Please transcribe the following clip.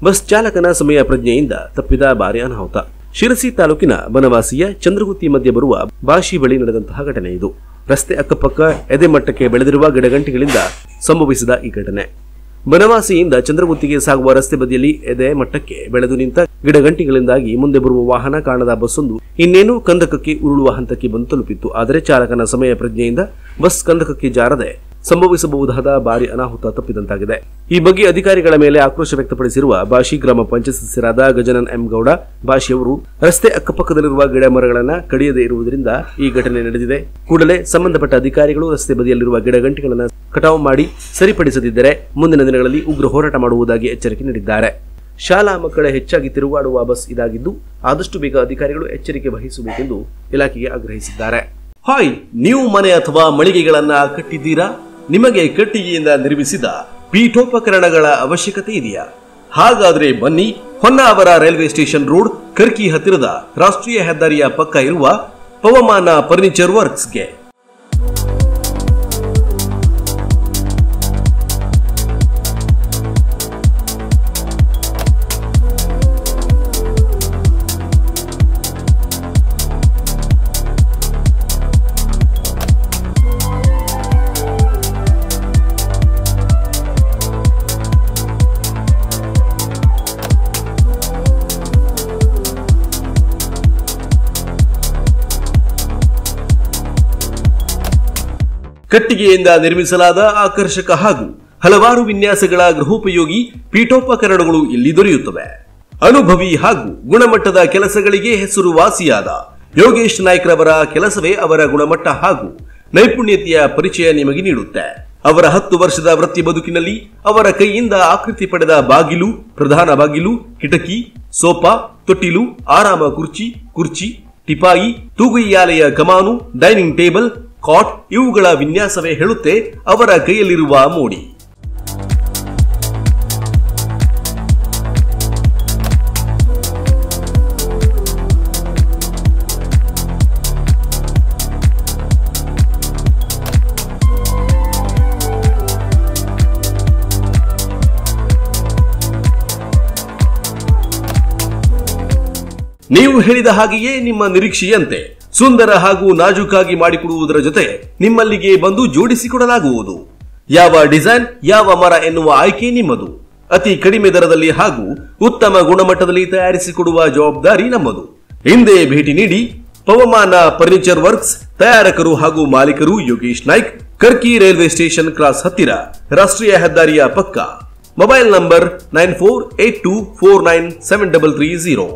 Bus ಚಾಲಕನ ಸಮಯ ಪ್ರಜ್ಞೆಯಿಂದ ತಪ್ಪಿದ ಭಾರಿ ಅನಾಹುತ. ಶಿರಸಿ ತಾಲೂಕಿನ ಬನವಾಸಿಯ ಚಂದ್ರಗುತ್ತಿ ಮಧ್ಯೆ ಬರುವ ಬಾಶಿ ಬಳಿ ನಡೆದಂತಹ ಘಟನೆ ಇದು. ರಸ್ತೆ ಅಕ್ಕಪಕ್ಕ ಎದೆಮಟ್ಟಕ್ಕೆ ಬೆಳೆದಿರುವ ಗಿಡಗಂಟಿಗಳಿಂದ ಸಂಭವಿಸಿದ ಈ ಘಟನೆ. ಬನವಾಸಿಯಿಂದ ಚಂದ್ರಗುತ್ತಿಗೆ ಸಾಗುವ ರಸ್ತೆ ಬದಿಯಲ್ಲಿ ಎದೆ ಮಟ್ಟಕ್ಕೆ ಬೆಳೆದು ನಿಂತ ಗಿಡಗಂಟಿಗಳಿಂದಾಗಿ ಮುಂದೆ ಬರುವ ವಾಹನ ಕಾಣದ ಬಸ್ಸೊಂದು ಇನ್ನೇನು ಕಂದಕಕ್ಕೆ ಉರುಳುವ ಹಂತಕ್ಕೆ ಬಂದು ತಲುಪಿತ್ತು. ಆದರೆ ಚಾಲಕನ ಸಮಯ ಪ್ರಜ್ಞೆಯಿಂದ ಬಸ್ ಕಂದಕಕ್ಕೆ ಜಾರದೆ ಸಂಭವಿಸಬಹುದಾದ ಭಾರಿ ಅನಾಹುತ ತಪ್ಪಿದಂತಾಗಿದೆ. ಈ ಬಗ್ಗೆ ಅಧಿಕಾರಿಗಳ ಮೇಲೆ ಆಕ್ರೋಶ ವ್ಯಕ್ತಪಡಿಸಿರುವ ಬಾಶಿ ಗ್ರಾಮ ಪಂಚಾಯತ್ ಸದಸ್ಯರಾದ ಗಜನನ್ ಎಂ ಗೌಡ ಬಾಶಿ ಅವರು ರಸ್ತೆ ಅಕ್ಕಪಕ್ಕದಲ್ಲಿರುವ ಗಿಡ ಮರಗಳನ್ನು ಕಡಿಯದೇ ಇರುವುದರಿಂದ ಈ ಘಟನೆ ನಡೆದಿದೆ. ಕೂಡಲೇ ಸಂಬಂಧಪಟ್ಟ ಅಧಿಕಾರಿಗಳು ರಸ್ತೆ ಬದಿಯಲ್ಲಿರುವ ಗಿಡಗಂಟಿಗಳನ್ನು ಕಟಾವು ಮಾಡಿ ಸರಿಪಡಿಸದಿದ್ದರೆ ಮುಂದಿನ ದಿನಗಳಲ್ಲಿ ಉಗ್ರ ಹೋರಾಟ ಮಾಡುವುದಾಗಿ ಎಚ್ಚರಿಕೆ ನೀಡಿದ್ದಾರೆ. ಶಾಲಾ ಮಕ್ಕಳ ಹೆಚ್ಚಾಗಿ ತಿರುಗಾಡುವ ಬಸ್ ಇದಾಗಿದ್ದು ಆದಷ್ಟು ಬೇಗ ಅಧಿಕಾರಿಗಳು ಎಚ್ಚರಿಕೆ ವಹಿಸಬೇಕೆಂದು ಇಲಾಖೆಗೆ ಆಗ್ರಹಿಸಿದ್ದಾರೆ. ಹಾಯ್, ನೀವು ಮನೆ ಅಥವಾ ಮಳಿಗೆಗಳನ್ನ ಕಟ್ಟಿದ್ದೀರಾ? ನಿಮಗೆ ಕಟ್ಟಿಗೆಯಿಂದ ನಿರ್ಮಿಸಿದ ಪೀಠೋಪಕರಣಗಳ ಅವಶ್ಯಕತೆ ಇದೆಯಾ? ಹಾಗಾದ್ರೆ ಬನ್ನಿ, ಹೊನ್ನಾವರ ರೈಲ್ವೆ ಸ್ಟೇಷನ್ ರೋಡ್ ಕರ್ಕಿ ಹತ್ತಿರದ ರಾಷ್ಟ್ರೀಯ ಹೆದ್ದಾರಿಯ ಪಕ್ಕ ಇರುವ ಪವಮಾನ ಫರ್ನಿಚರ್ ವರ್ಕ್ಸ್ಗೆ. ಕಟ್ಟಿಗೆಯಿಂದ ನಿರ್ಮಿಸಲಾದ ಆಕರ್ಷಕ ಹಾಗೂ ಹಲವಾರು ವಿನ್ಯಾಸಗಳ ಗೃಹೋಪಯೋಗಿ ಪೀಠೋಪಕರಣಗಳು ಇಲ್ಲಿ ದೊರೆಯುತ್ತವೆ. ಅನುಭವಿ ಹಾಗೂ ಗುಣಮಟ್ಟದ ಕೆಲಸಗಳಿಗೆ ಹೆಸರುವಾಸಿಯಾದ ಯೋಗೇಶ್ ನಾಯ್ಕ್ ರವರ ಕೆಲಸವೇ ಅವರ ಗುಣಮಟ್ಟ ಹಾಗೂ ನೈಪುಣ್ಯತೆಯ ಪರಿಚಯ ನಿಮಗೆ ನೀಡುತ್ತೆ. ಅವರ 10 ವರ್ಷದ ವೃತ್ತಿ ಬದುಕಿನಲ್ಲಿ ಅವರ ಕೈಯಿಂದ ಆಕೃತಿ ಪಡೆದ ಬಾಗಿಲು, ಪ್ರಧಾನ ಬಾಗಿಲು, ಕಿಟಕಿ, ಸೋಫಾ, ತೊಟ್ಟಿಲು, ಆರಾಮ ಕುರ್ಚಿ, ಟಿಪಾಯಿ, ತೂಗುಯ್ಯಾಲೆಯ ಕಮಾನು, ಡೈನಿಂಗ್ ಟೇಬಲ್, ಕಾಟ್ ಇವುಗಳ ವಿನ್ಯಾಸವೇ ಹೇಳುತ್ತೆ ಅವರ ಕೈಯಲ್ಲಿರುವ ಮೋಡಿ. ನೀವು ಹೇಳಿದ ಹಾಗೆಯೇ ನಿಮ್ಮ ನಿರೀಕ್ಷೆಯಂತೆ ಸುಂದರ ಹಾಗೂ ನಾಜೂಕಾಗಿ ಮಾಡಿಕೊಡುವುದರ ಜೊತೆ ನಿಮ್ಮಲ್ಲಿಗೆ ಬಂದು ಜೋಡಿಸಿಕೊಡಲಾಗುವುದು. ಯಾವ ಡಿಸೈನ್, ಯಾವ ಮರ ಎನ್ನುವ ಆಯ್ಕೆ ನಿಮ್ಮದು. ಅತಿ ಕಡಿಮೆ ದರದಲ್ಲಿ ಹಾಗೂ ಉತ್ತಮ ಗುಣಮಟ್ಟದಲ್ಲಿ ತಯಾರಿಸಿಕೊಡುವ ಜವಾಬ್ದಾರಿ ನಮ್ಮದು. ಹಿಂದೆ ಭೇಟಿ ನೀಡಿ. ಪವಮಾನ ಫರ್ನಿಚರ್ ವರ್ಕ್ಸ್, ತಯಾರಕರು ಹಾಗೂ ಮಾಲೀಕರು ಯೋಗೇಶ್ ನಾಯ್ಕ್, ಕರ್ಕಿ ರೈಲ್ವೆ ಸ್ಟೇಷನ್ ಕ್ರಾಸ್ ಹತ್ತಿರ, ರಾಷ್ಟ್ರೀಯ ಹೆದ್ದಾರಿಯ ಪಕ್ಕ. Mobile number 9482497330.